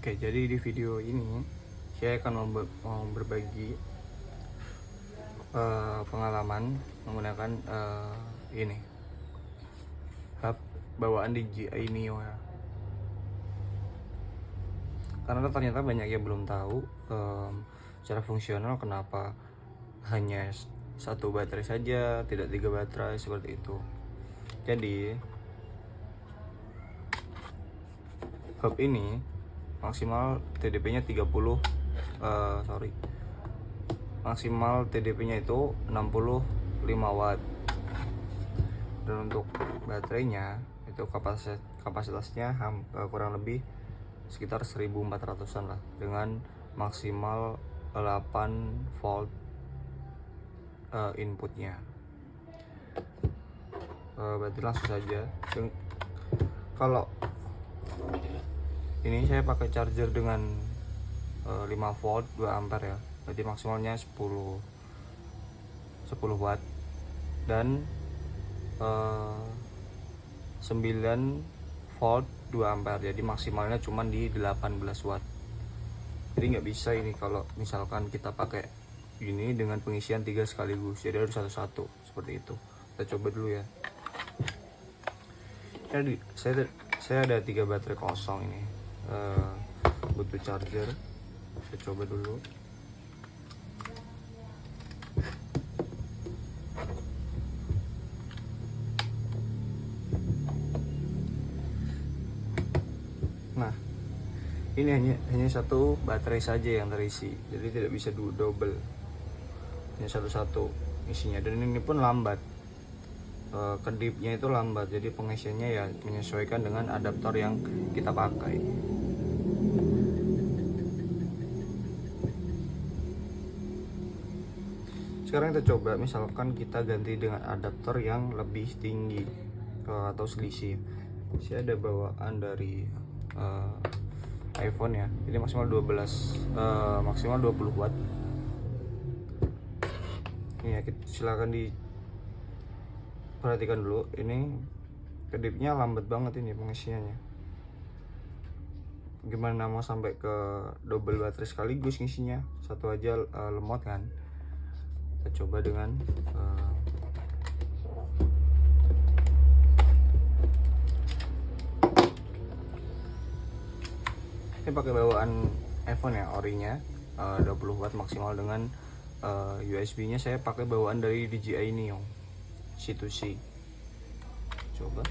Oke, jadi di video ini saya akan mau berbagi pengalaman menggunakan ini hub bawaan DJI Neo ya. Karena ternyata banyak yang belum tahu secara fungsional kenapa hanya satu baterai saja, tidak 3 baterai seperti itu. Jadi hub ini maksimal TDP-nya 30 maksimal TDP-nya itu 65 watt, dan untuk baterainya itu kapasitasnya kurang lebih sekitar 1400-an lah, dengan maksimal 8 volt inputnya. Berarti langsung saja, kalau ini saya pakai charger dengan 5 volt 2 ampere ya, berarti maksimalnya 10 watt, dan 9 volt 2 ampere, jadi maksimalnya cuma di 18 watt. Jadi nggak bisa ini kalau misalkan kita pakai ini dengan pengisian 3 sekaligus, jadi harus satu-satu seperti itu. Kita coba dulu ya. Jadi saya ada 3 baterai kosong ini, butuh charger. Saya coba dulu. Nah, ini hanya satu baterai saja yang terisi, jadi tidak bisa double, hanya satu isinya, dan ini pun lambat. Kedipnya itu lambat, jadi pengisiannya ya menyesuaikan dengan adaptor yang kita pakai. Sekarang kita coba, misalkan kita ganti dengan adaptor yang lebih tinggi atau selisih. Saya ada bawaan dari iPhone ya, ini maksimal 20 watt. Ini ya, silakan perhatikan dulu, ini kedipnya lambat banget ini pengisiannya. Gimana mau sampai ke double baterai sekaligus ngisinya, satu aja lemot kan. Kita coba dengan ini pakai bawaan iPhone ya, orinya 20 watt maksimal, dengan USB nya saya pakai bawaan dari DJI Neo C2C. Coba.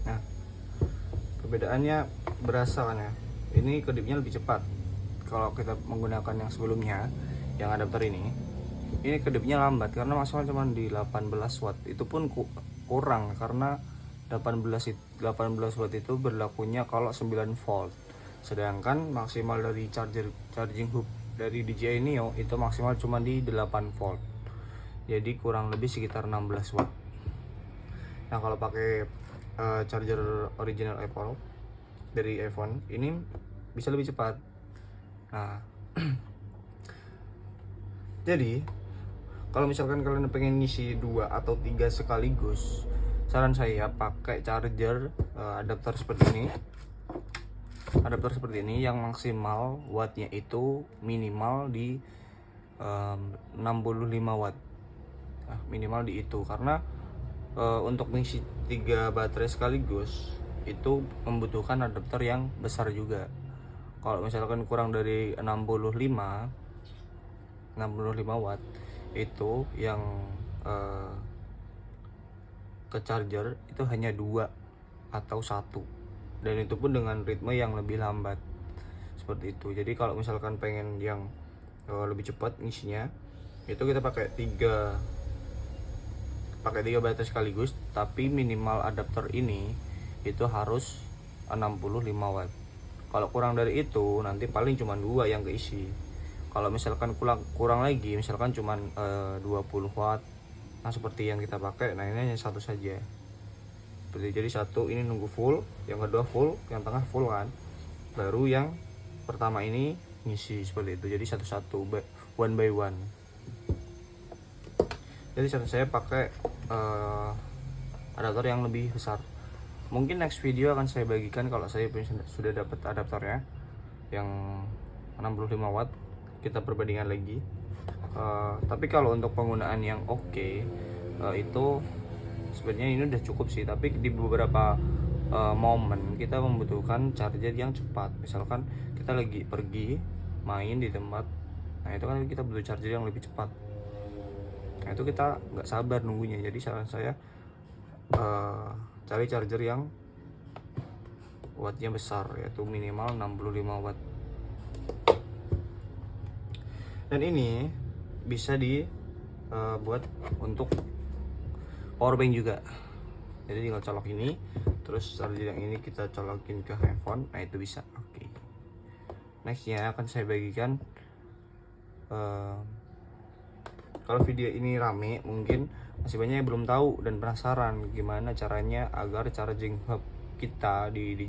Nah, perbedaannya berasa kan ya, ini kedipnya lebih cepat. Kalau kita menggunakan yang sebelumnya, yang adapter ini kedipnya lambat karena maksimal cuma di 18 watt. Itu pun kurang, karena 18 watt itu berlakunya kalau 9 volt, sedangkan maksimal dari charging hub dari DJI Neo itu maksimal cuma di 8 volt, jadi kurang lebih sekitar 16 watt. Nah, kalau pakai charger original Apple dari iPhone ini bisa lebih cepat. Nah, jadi kalau misalkan kalian pengen ngisi 2 atau 3 sekaligus, saran saya pakai charger adapter seperti ini yang maksimal wattnya itu minimal di 65 watt. Nah, minimal di itu, karena untuk mengisi 3 baterai sekaligus itu membutuhkan adapter yang besar juga. Kalau misalkan kurang dari 65 watt, itu yang ke charger itu hanya 2 atau 1, dan itu pun dengan ritme yang lebih lambat seperti itu. Jadi kalau misalkan pengen yang lebih cepat ngisinya, itu kita pakai 3 baterai sekaligus, tapi minimal adapter ini itu harus 65 watt. Kalau kurang dari itu nanti paling cuma 2 yang keisi. Kalau misalkan kurang lagi, misalkan cuma 20 watt, nah seperti yang kita pakai, nah ini hanya satu saja. Jadi satu ini nunggu full, yang kedua full, yang tengah full kan, baru yang pertama ini ngisi seperti itu. Jadi satu-satu, one by one. Jadi saya pakai adaptor yang lebih besar, Mungkin next video akan saya bagikan kalau saya sudah dapat adaptornya yang 65 watt, kita perbandingan lagi. Tapi kalau untuk penggunaan yang oke, itu sebenarnya ini udah cukup sih. Tapi di beberapa momen kita membutuhkan charger yang cepat. Misalkan kita lagi pergi main di tempat, nah itu kan kita butuh charger yang lebih cepat. Nah itu kita nggak sabar nunggunya. Jadi saran saya cari charger yang wattnya besar, yaitu minimal 65 watt. Dan ini bisa dibuat untuk power bank juga. Jadi tinggal colok ini, terus charger yang ini kita colokin ke handphone, nah itu bisa. Oke. Nextnya akan saya bagikan. Kalau video ini rame, mungkin masih banyak yang belum tahu dan penasaran gimana caranya agar charging hub kita di